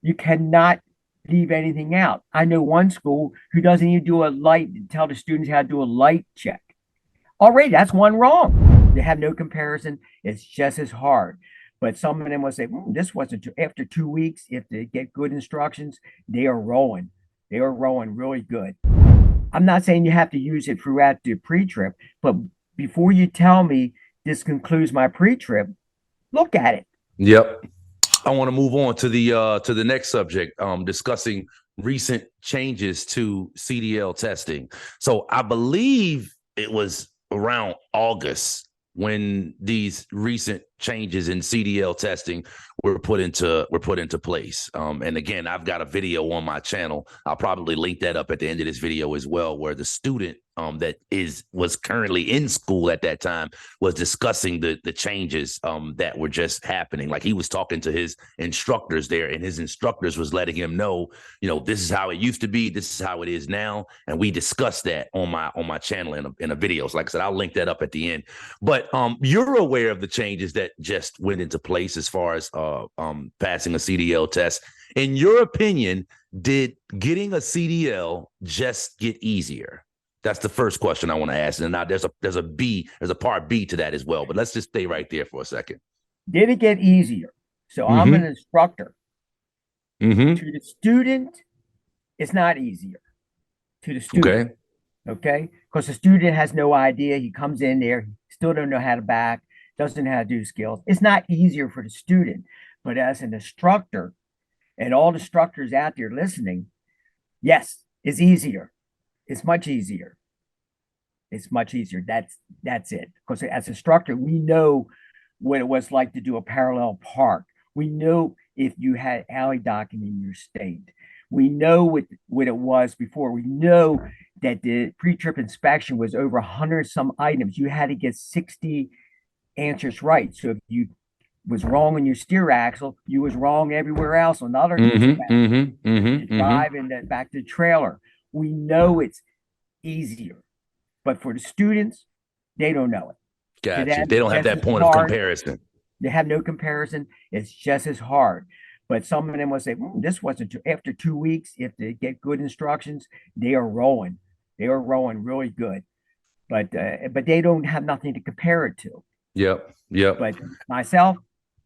You cannot leave anything out. I know one school who doesn't even do a light, tell the students how to do a light check. Already, that's one wrong. They have no comparison. It's just as hard. But some of them will say, this wasn't too. After 2 weeks, if they get good instructions, they are rolling. They are rolling really good. I'm not saying you have to use it throughout the pre-trip, but before you tell me this concludes my pre-trip, look at it. Yep. I want to move on to the next subject, discussing recent changes to CDL testing. So I believe it was around August when these recent changes in CDL testing were put into place. And again, I've got a video on my channel. I'll probably link that up at the end of this video as well, where the student that was currently in school at that time was discussing the changes that were just happening. Like, he was talking to his instructors there, and his instructors was letting him know, this is how it used to be, this is how it is now. And we discussed that on my channel in a video. So like I said, I'll link that up at the end. But you're aware of the changes that just went into place as far as passing a CDL test. In your opinion, did getting a CDL just get easier? That's the first question I want to ask. And now there's a part B to that as well. But let's just stay right there for a second. Did it get easier? So I'm an instructor. To the student, it's not easier. To the student, okay? Because the student has no idea. He comes in there, still don't know how to back, doesn't know how to do skills. It's not easier for the student. But as an instructor, and all the instructors out there listening, yes, it's easier. It's much easier. It's much easier. That's it. Because as an instructor, we know what it was like to do a parallel park. We know if you had alley docking in your state. We know what it was before. We know that the pre-trip inspection was over 100 some items. You had to get 60 answers right. So if you was wrong on your steer axle, you was wrong everywhere else on the other drive and back to the trailer. We know it's easier, but for the students, they don't know it. Gotcha. They don't have that point of comparison. They have no comparison. It's just as hard. But some of them will say, this wasn't too. After 2 weeks, if they get good instructions, they are rolling. They are rolling really good. But they don't have nothing to compare it to. Yep. But myself,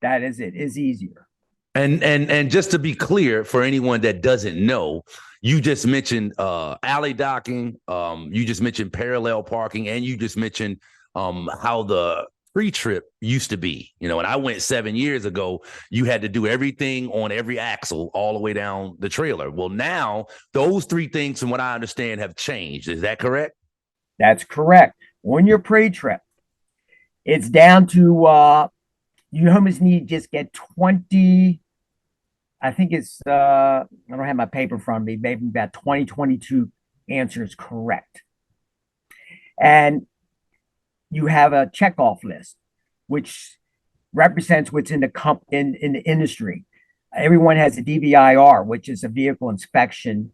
that is it. It's easier. And just to be clear, for anyone that doesn't know, you just mentioned alley docking, you just mentioned parallel parking, and you just mentioned how the pre-trip used to be. And I went 7 years ago, you had to do everything on every axle all the way down the trailer. Well, now those three things, from what I understand, have changed. Is that correct? That's correct. On your pre-trip, it's down to you almost need to just get 20. I think it's I don't have my paper in front of me, maybe about 22 answers correct. And you have a checkoff list, which represents what's in the industry. Everyone has a DVIR, which is a vehicle inspection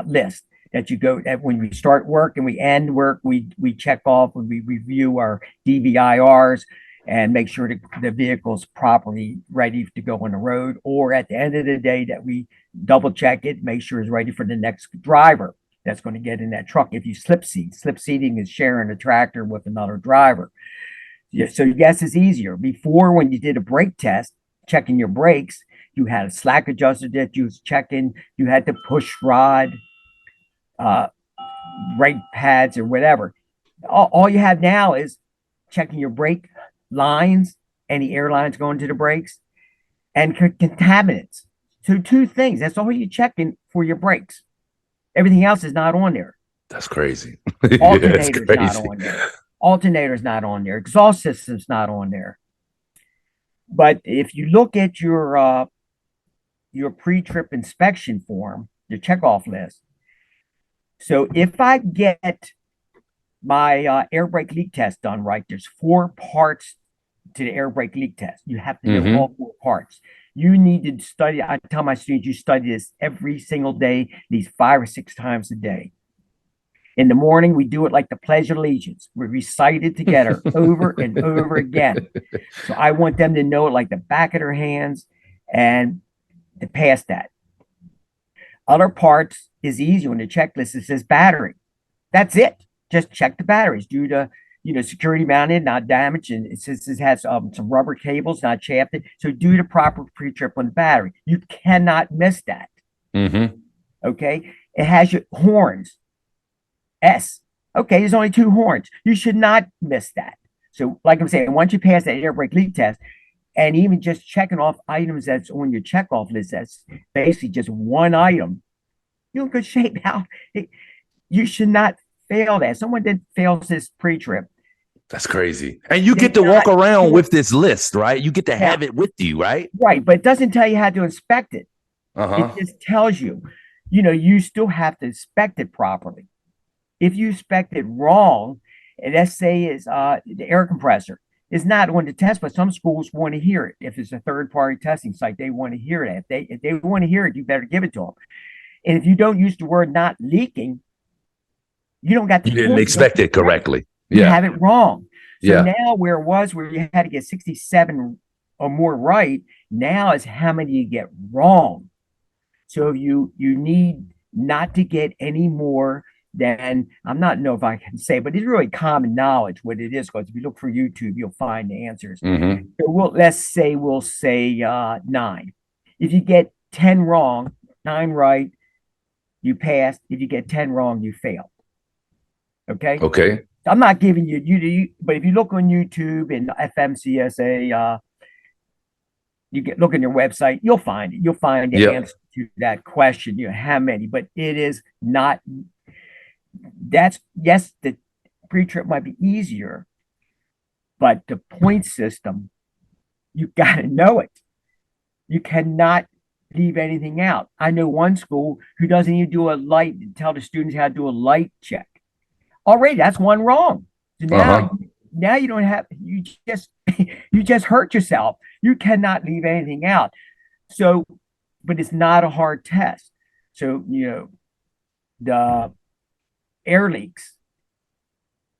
list that you go at when we start work and we end work. We check off when we review our DVIRs and make sure the vehicle's properly ready to go on the road, or at the end of the day that we double check it, make sure it's ready for the next driver that's going to get in that truck. If you slip seating is sharing a tractor with another driver. So yes, it's easier. Before, when you did a brake test, checking your brakes, you had a slack adjuster that you was checking, you had to push rod, brake pads or whatever. All you have now is checking your brake lines, any airlines going to the brakes, and contaminants. So two things. That's all you're checking for your brakes. Everything else is not on there. That's crazy. Alternator's not on there. Alternator's not on there. Exhaust system's not on there. But if you look at your pre-trip inspection form, your checkoff list. So if I get my air brake leak test done right, there's 4 parts to the air brake leak test. You have to know all 4 parts. You need to study. I tell my students, you study this every single day, these 5 or 6 times a day. In the morning, we do it like the Pledge of Allegiance. We recite it together over and over again. So I want them to know it like the back of their hands. And to pass that. Other parts is easy on the checklist. It says battery. That's it. Just check the batteries due to security mounted, not damaged, and it says it has some rubber cables, not shafted. So do the proper pre-trip on the battery. You cannot miss that. Mm-hmm. Okay, it has your horns. S. Okay, there's only two horns. You should not miss that. So, like I'm saying, once you pass that air brake leak test, and even just checking off items that's on your checkoff list, that's basically just one item, you're in good shape now. You should not fail that. Someone that fails this pre-trip, That's crazy. And you they get to walk not around do it. with this list, right? You get to Yeah, have it with you, right? right. But it doesn't tell you how to inspect it. It Uh-huh. just tells you, you still have to inspect it properly. If you inspect it wrong, and let's say it's the air compressor is not on the test, but some schools want to hear it. If it's a third party testing site, they want to hear that. If they want to hear it, you better give it to them. And if you don't use the word not leaking, you don't got the You didn't point. You don't expect get it credit. correctly. You Yeah. have it wrong. So Yeah. now where it was where you had to get 67 or more right, now is how many you get wrong. So you need not to get any more than I'm not know if I can say, but it's really common knowledge what it is. Because if you look for YouTube, you'll find the answers. Mm-hmm. So we'll say 9. If you get 10 wrong, 9 right, you pass. If you get 10 wrong, you fail. Okay. Okay. I'm not giving but if you look on YouTube and FMCSA, you get look on your website, you'll find it. You'll find the Yep. answer to that question. How many, but it is not. That's yes, the pre-trip might be easier, but the point system, you got to know it. You cannot leave anything out. I know one school who doesn't even do a light, tell the students how to do a light check. Already, that's one wrong. So Uh-huh. now you don't have you just you just hurt yourself. You cannot leave anything out. So, but it's not a hard test. So, the air leaks.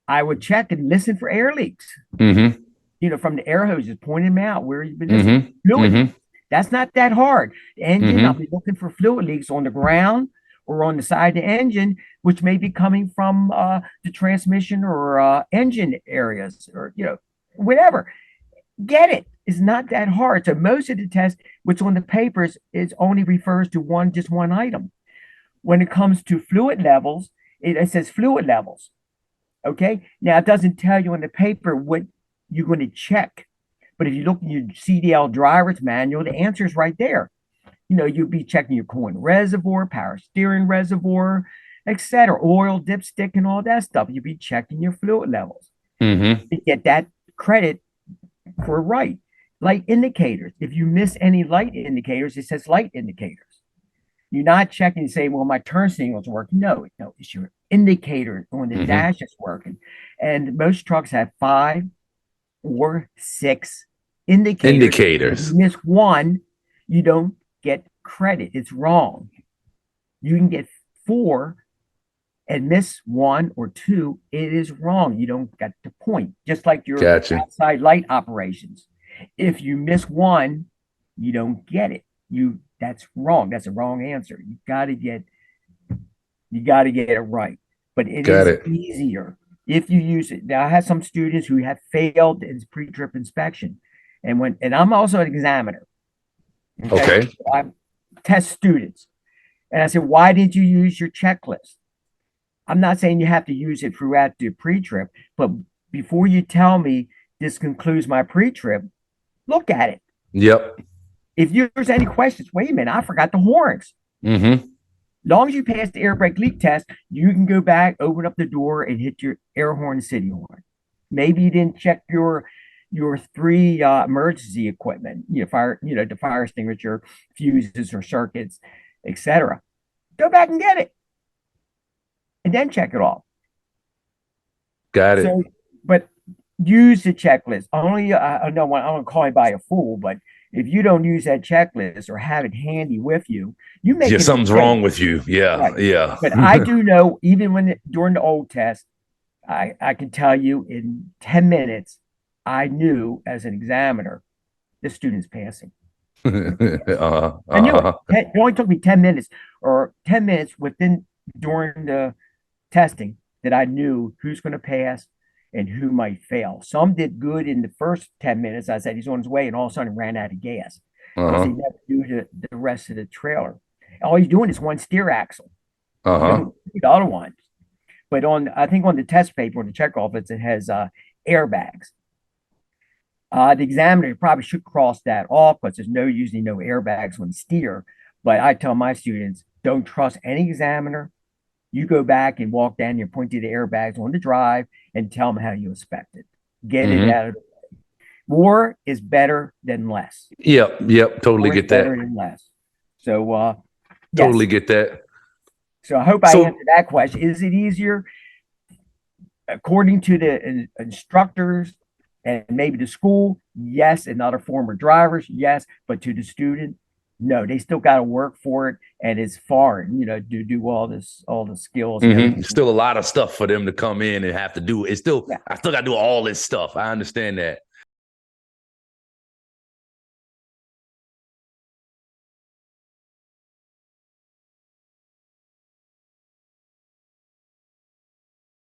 I would check and listen for air leaks. Mm-hmm. From the air hoses, point them out where you've been listening. Mm-hmm. Fluid Mm-hmm. leaks. That's not that hard. The engine, I'll Mm-hmm. be looking for fluid leaks on the ground or on the side of the engine, which may be coming from the transmission or engine areas or, whatever. Get it. It's not that hard. So most of the test, which on the papers is only refers to just one item. When it comes to fluid levels, it says fluid levels. Okay. Now it doesn't tell you on the paper what you're going to check. But if you look in your CDL driver's manual, the answer is right there. You'll be checking your coolant reservoir, power steering reservoir, etc., oil, dipstick, and all that stuff. You'll be checking your fluid levels. Mm-hmm. You get that credit for right. Light indicators. If you miss any light indicators, it says light indicators. You're not checking and saying, well, my turn signal's working. No, it's your indicator on the Mm-hmm. dash that's working. And most trucks have 5 or 6 indicators. If you Indicators. miss one, you don't get credit. It's wrong. You can get 4 and miss 1 or 2. It is wrong. You don't get the point. Just like your Gotcha. outside light operations. If you miss one, you don't get it. That's wrong. That's a wrong answer. You got to get it right. But it Got is it. easier if you use it. Now I have some students who have failed in pre-trip inspection, and I'm also an examiner. Okay, Okay. I test students, and I said, why did you use your checklist? I'm not saying you have to use it throughout the pre-trip, but before you tell me this concludes my pre-trip, look at it. Yep. If there's any questions, wait a minute, I forgot the horns. Mm-hmm. Long as you pass the air brake leak test, you can go back, open up the door, and hit your air horn, city horn. Maybe you didn't check your 3 emergency equipment, the fire extinguisher, fuses or circuits, etc. Go back and get it, and then check it off. Got it. So, but use the checklist. Only I don't want to call anybody a fool, but if you don't use that checklist or have it handy with you, you Yeah, make a something's mistake. wrong with you. Yeah. Right. Yeah. But I do know, even during the old test, I can tell you in 10 minutes, I knew as an examiner, the student's passing. I knew it. Uh-huh. It only took me 10 minutes or 10 minutes within during the testing that I knew who's going to pass and who might fail. Some did good in the first 10 minutes. I said he's on his way, and all of a sudden ran out of gas because he Uh-huh. never knew the rest of the trailer. All he's doing is one steer axle. He Uh-huh. don't do the other ones. But I think on the test paper on the check office, it has airbags. The examiner probably should cross that off because there's usually no airbags on steer. But I tell my students, don't trust any examiner. You go back and walk down and point to the airbags on the drive and tell them how you inspect it. Get it Hmm. out of the more is better than less. Yep, yep, totally More is get that. better than less. So Totally yes. get that. So I hope I So answered that question. Is it easier according to the instructors and maybe the school? Yes, and other former drivers, yes, but to the student, no. They still got to work for it, and it's foreign, to do all the skills and mhm, everything. still a lot of stuff for them to come in and have to do. It's still, Yeah, I still got to do all this stuff. I understand that.